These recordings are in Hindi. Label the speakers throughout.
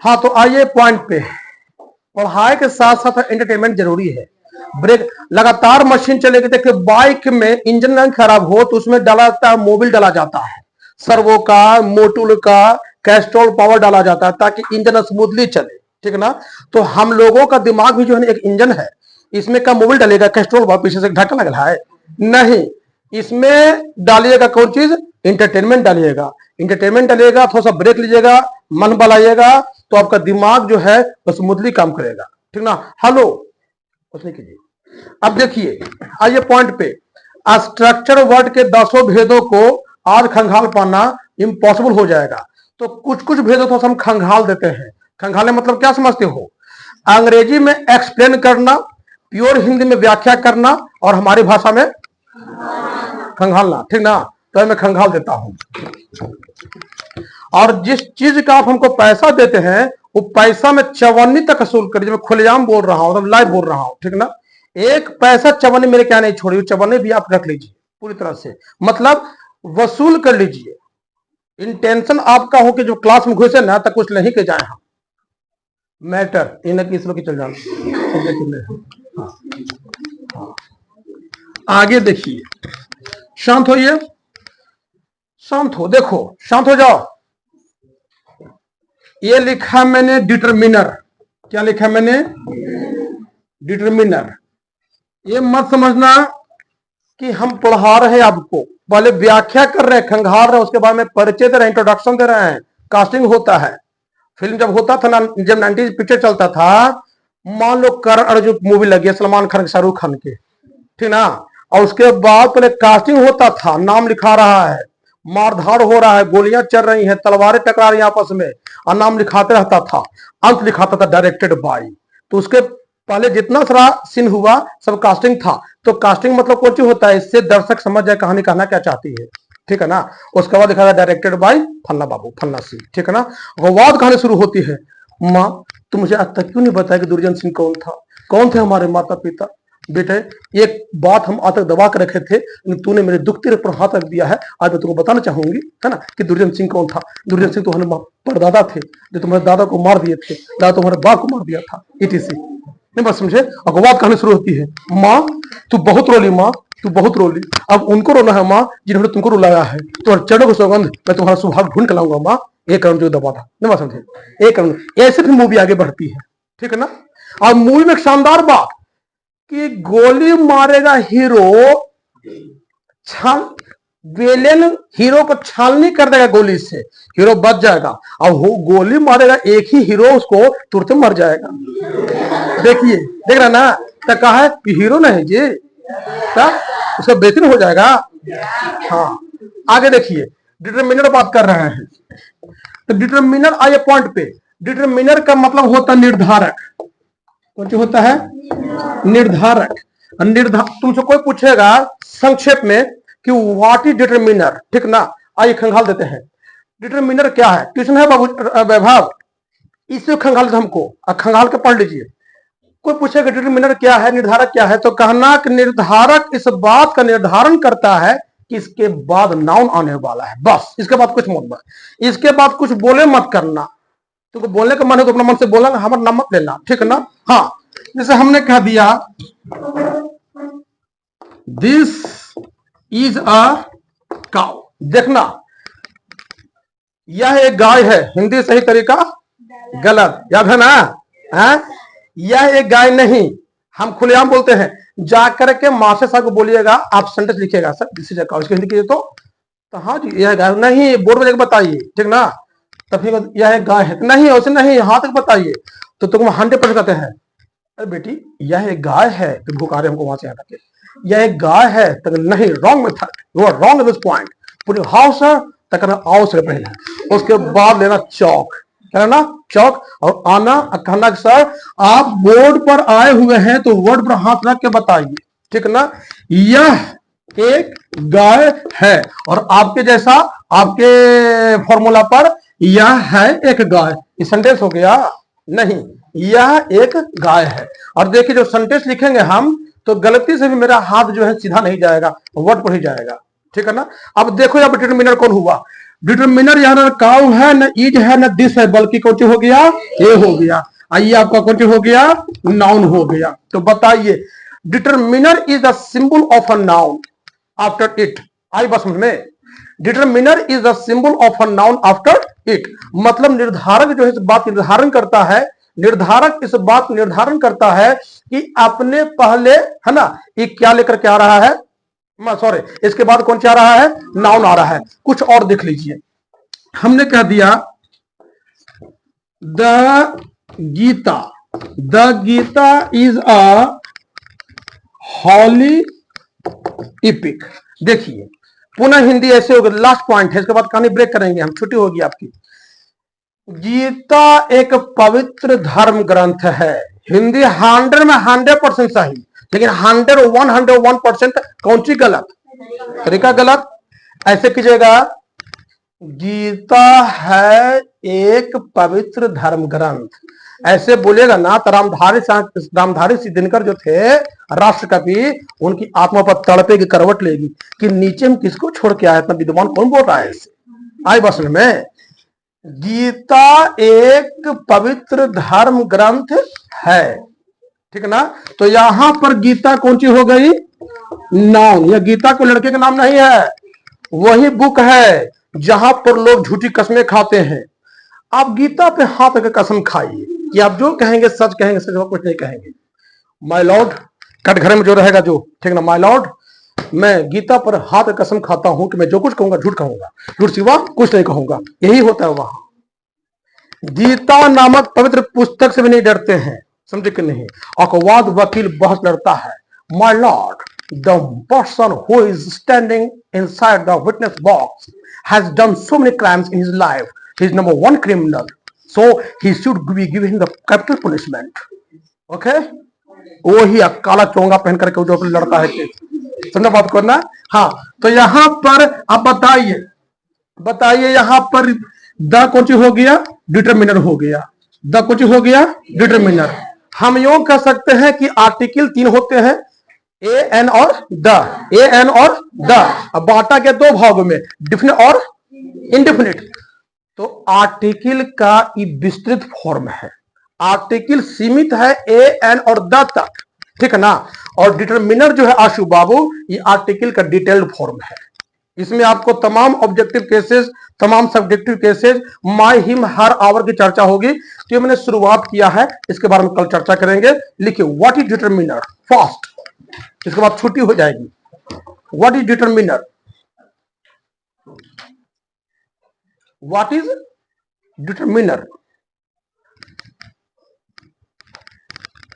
Speaker 1: हाँ तो आइए पॉइंट पे। पढ़ाई के साथ साथ एंटरटेनमेंट जरूरी है। ब्रेक लगातार मशीन चलेगी। देखिए बाइक में इंजन नहीं खराब हो तो उसमें डाला जाता है, मोबिल डाला जाता है, सर्वो का, मोटूल का, कैस्ट्रोल पावर डाला जाता है ताकि इंजन स्मूथली चले, ठीक है ना। तो हम लोगों का दिमाग भी जो है एक इंजन है, इसमें का मोबिल डालेगा, कैस्ट्रोल पावर पीछे से ढक्कन लग रहा है नहीं, इसमें डालिएगा कौन चीज, इंटरटेनमेंट डालिएगा। इंटरटेनमेंट डालिएगा, थोड़ा सा ब्रेक लीजिएगा, मन बलाइएगा तो आपका दिमाग जो है वो स्मूथली काम करेगा, ठीक ना। हेलो उसने कीजिए। अब देखिए आइए पॉइंट पे। स्ट्रक्चर वर्ड के 10 भेदों को आज खंगाल पाना इम्पॉसिबल हो जाएगा। तो कुछ कुछ भेदों को हम खंगाल देते हैं। खंगाले मतलब क्या समझते हो? अंग्रेजी में एक्सप्लेन करना, प्योर हिंदी में व्याख्या करना और हमारी भाषा में खंगालना, ठीक ना। तो मैं खंगाल देता हूं। और जिस चीज का आप हमको पैसा देते हैं वो पैसा में चवन्नी तक वसूल करिए। मैं खुलेआम बोल रहा हूं, लाइव बोल रहा हूं, ठीक ना। एक पैसा चवन्नी मेरे क्या नहीं छोड़ी, चवन्नी भी आप रख लीजिए पूरी तरह से, मतलब वसूल कर लीजिए। इंटेंशन आपका हो कि जो क्लास में घुसे ना तक कुछ नहीं के जाए हम मैटर इन्हें किस लोग चल जाना। हाँ। आगे देखिए, शांत होइए, शांत हो, देखो शांत हो जाओ। ये लिखा मैंने डिटरमिनर। क्या लिखा मैंने? डिटरमिनर। ये मत समझना कि हम पढ़ा रहे हैं आपको, पहले व्याख्या कर रहे हैं, खंगाल रहे हैं, उसके बाद में परिचय दे रहे हैं, इंट्रोडक्शन दे रहे हैं। कास्टिंग होता है, फिल्म जब होता था ना, जब 90s पिक्चर चलता था, मान लो करण अर्जुन मूवी लगी सलमान खान शाहरुख खान के, ठीक ना, और उसके बाद पहले कास्टिंग होता था, नाम लिखा रहा है, मारधाड़ हो रहा है, गोलियां चल रही हैं, तलवारें टकरा रही हैं आपस में, और नाम लिखाते रहता था, अंत लिखाता था डायरेक्टेड बाय। तो उसके पहले जितना सारा सीन हुआ सब कास्टिंग था। तो कास्टिंग मतलब कुछ होता है, इससे दर्शक समझ जाए कहानी कहना क्या चाहती है, ठीक है ना। उसके बाद लिखा था डायरेक्टेड बाय फन्ना बाबू फन्ना सिंह, ठीक है ना। बाद कहानी शुरू होती है। माँ तुम मुझे आज तक क्यों नहीं बताया कि दुर्जन सिंह कौन था, कौन थे हमारे माता पिता? बेटे एक बात हम आज तक दबा कर रखे थे, तूने मेरे दुख तेरे पर हाथ रख दिया है। आज मैं तुमको बताना चाहूंगी, है ना, कि दुर्जन सिंह कौन था। दुर्जन सिंह तो हमारे परदादा थे, जो तुम्हारे दादा को मार दिए थे, दादा तुम्हारे बाप को मार दिया था, इटीसी। नहीं बात समझे? अगवाद कहानी शुरू होती है। माँ तू बहुत रोली, माँ तू बहुत रोली, अब उनको रोना है माँ जिन्होंने तुमको रुलाया है। तुम्हारे चरणों को सौगंध, मैं तुम्हारा सुहाग ढूंढ कर लाऊंगा माँ। एक करण जो दबा था, नहीं बात समझे? एक करण। ऐसे फिर मूवी आगे बढ़ती है, ठीक है ना। और मूवी में एक शानदार बात कि गोली मारेगा हीरो, छाल विलेन हीरो को छालनी कर देगा गोली से, हीरो बच जाएगा। और वो गोली मारेगा एक ही हीरो, उसको तुरंत मर जाएगा। देखिए देख रहा ना, तो कहा है कि हीरो नहीं जी, उसका बेहतरीन हो जाएगा। हाँ आगे देखिए, डिटरमिनर बात कर रहे हैं। तो डिटरमिनर आइए पॉइंट पे। डिटरमिनर का मतलब होता है निर्धारक। कौन सी होता है? निर्धारक। तुमसे कोई पूछेगा संक्षेप में कि व्हाट इज डिटरमिनर, ठीक ना। आइए खंगाल देते हैं, डिटरमिनर क्या है। ट्यूशन है बाबू वैभव, इसे खंगाल हमको, खंगाल के पढ़ लीजिए। कोई पूछेगा डिटरमिनर क्या है, निर्धारक क्या है, तो कहना कि निर्धारक इस बात का निर्धारण करता है कि इसके बाद नाउन आने वाला है, बस इसके बाद कुछ मत, इसके बाद कुछ बोले मत करना। तुमको बोलने का मन है तो अपना मन से बोलना, हमारा नाम मत लेना, ठीक है ना। हाँ जैसे हमने कह दिया दिस इज अ काउ, देखना यह एक गाय है, हिंदी सही तरीका गलत, याद है ना। है यह एक गाय नहीं, हम खुलेआम बोलते हैं। जाकर के मास्टर साहब को बोलिएगा, आप सेंटेंस लिखिएगा sir this is a cow, इसको हिंदी कीजिए तो हाँ जी यह गाय नहीं, बोर्ड में जाकर बताइए, ठीक ना। तब फिर यह एक गाय है, नहीं उसे नहीं यहाँ तक बताइए, तो तुम 100% कहते हैं अरे बेटी यह एक गाय है, तो भुकारे हमको वहां से यहाँ तक, यह एक गाय है तक नहीं, wrong method, you are wrong in this point. पूरे हाउ सर तक आओ से पहले, उसके बाद लेना चौक, है ना चौक, और आना कहना सर आप बोर्ड पर आए हुए हैं तो वर्ड पर हाथ रख के बताइए, ठीक ना। यह एक गाय है, और आपके जैसा आपके फॉर्मूला पर यह है एक गाय, ये सेंटेंस हो गया नहीं, यह एक गाय है। और देखिए जो सेंटेंस लिखेंगे हम तो गलती से भी मेरा हाथ जो है सीधा नहीं जाएगा, वर्ड पर ही जाएगा, ठीक है ना। अब देखो यहाँ डिटरमिनर कौन हुआ, डिटरमिनर यहाँ ना काउ है, न इज है, न दिस है, बल्कि कौन सी हो गया, ए हो गया। आइए आपका कौन सी हो गया, नाउन हो गया। तो बताइए, determiner is the symbol of a noun after it. आई बस में, determiner is the symbol of a noun after it, मतलब निर्धारक जो है इस बात निर्धारण करता है, निर्धारक इस बात निर्धारण करता है कि अपने पहले, है ना, ये क्या लेकर के आ रहा है, सॉरी, इसके बाद कौन सा आ रहा है, नाउन आ रहा है। कुछ और देख लीजिए, हमने कह दिया the Gita, the Gita is a holy epic. देखिए पुनः हिंदी ऐसे होगी, लास्ट पॉइंट है, इसके बाद कहानी ब्रेक करेंगे हम, छुट्टी होगी आपकी। गीता एक पवित्र धर्म ग्रंथ है। हिंदी 100 में 100% सही, लेकिन 101% कौन सी गलत, तरीका गलत। ऐसे कीजिएगा, गीता है एक पवित्र धर्म ग्रंथ, ऐसे बोलेगा ना तो रामधारी सिद्धिनकर जो थे राष्ट्रकवि, उनकी आत्मा पर तड़पेगी, करवट लेगी कि नीचे हम किसको छोड़ के आए, इतना विद्वान कौन बोल रहा है ऐसे। आई बस में, गीता एक पवित्र धर्म ग्रंथ है, ठीक है ना। तो यहां पर गीता कौन सी हो गई, नाउन। यह गीता को लड़के का नाम नहीं है, वही बुक है जहां पर लोग झूठी कसमें खाते हैं। आप गीता पे हाथ रखकर कसम खाइए कि आप जो कहेंगे सच कहेंगे, सच कुछ नहीं कहेंगे। माय लॉर्ड, कटघरे में जो रहेगा जो, ठीक ना, माय लॉर्ड, मैं गीता पर हाथ कसम खाता हूं कि मैं जो कुछ कहूंगा झूठ कहूंगा, झूठ सिवा कुछ नहीं कहूंगा। यही होता है वहां। गीता नामक पवित्र पुस्तक से भी नहीं डरते हैं, समझे कि नहीं। अपवाद वकील बहस लड़ता है, my Lord, the person who is standing inside the witness box has done so many crimes in his life, he is number 1 criminal, so he should be given the capital punishment. Okay, वो ही काला चोंगा पहन करके जो लड़ता है केस, समझा बात को ना। हाँ, तो यहां पर आप बताइए, बताइए यहां पर द कौन सी हो गया, डिटरमिनर हो गया। द कौन सी हो गया, डिटरमिनर। हम यूं कह सकते हैं कि आर्टिकल 3 होते हैं, ए एन और द, ए एन और द। अब बांटा के 2 भागों में, डिफिनिट और इंडिफिनिट। तो आर्टिकल का विस्तृत फॉर्म है, आर्टिकल सीमित है ए एन और द तक, ठीक है ना। और डिटरमिनर जो है आशु बाबू, ये आर्टिकल का डिटेल्ड फॉर्म है। इसमें आपको तमाम ऑब्जेक्टिव केसेस, तमाम subjective cases, my him her our की चर्चा होगी। तो ये मैंने शुरुआत किया है, इसके बारे में कल चर्चा करेंगे। लिखिए, व्हाट इज डिटरमिनर फास्ट, इसके बाद छुट्टी हो जाएगी। What is determiner, what is determiner,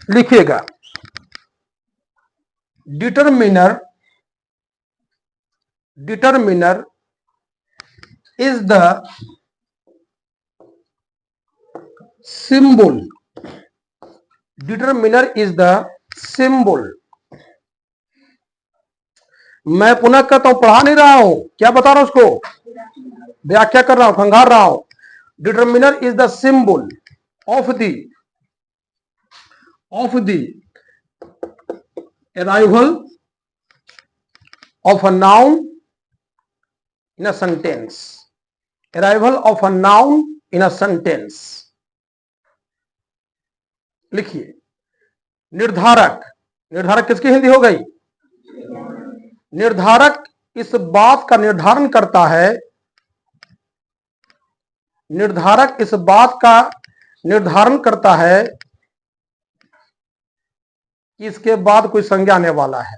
Speaker 1: लिखिएगा। Determiner, determiner is the symbol, determiner is the symbol। मैं पुनः कहता हूं, पढ़ा नहीं रहा हूं, क्या बता रहा हूं, उसको व्याख्या कर रहा हूं, खंगार रहा हूं। Determiner is the symbol of the arrival of a noun in a sentence, arrival of a noun in a sentence. लिखिए, निर्धारक, निर्धारक किसकी हिंदी हो गई, निर्धारक इस बात का निर्धारण करता है, निर्धारक इस बात का निर्धारण करता है कि इसके बाद कोई संज्ञा आने वाला है,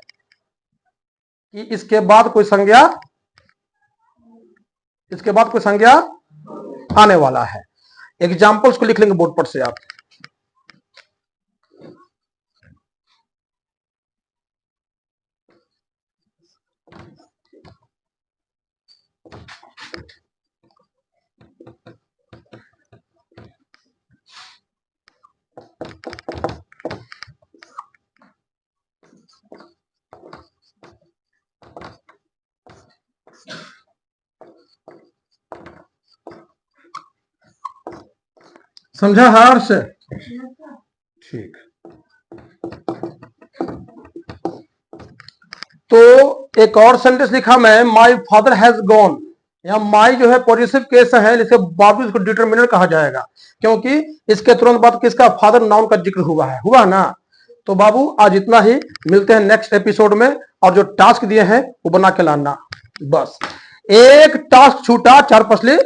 Speaker 1: कि इसके बाद कोई संज्ञा, इसके बाद कोई संज्ञा आने वाला है। एग्जाम्पल्स को लिख लेंगे बोर्ड पर से आप। समझा हर्ष, ठीक। तो एक और सेंटेंस लिखा मैं, माय फादर हैज गॉन यहाँ माई जो है पॉजिटिव केस है, इसके बावजूद इसको डिटर्मिनर कहा जाएगा, क्योंकि इसके तुरंत बाद किसका फादर नाउन का जिक्र हुआ ना। तो बाबू आज इतना ही, मिलते हैं नेक्स्ट एपिसोड में, और जो टास्क दिए हैं वो बना के लाना। बस एक टास्क छूटा, 4 पसली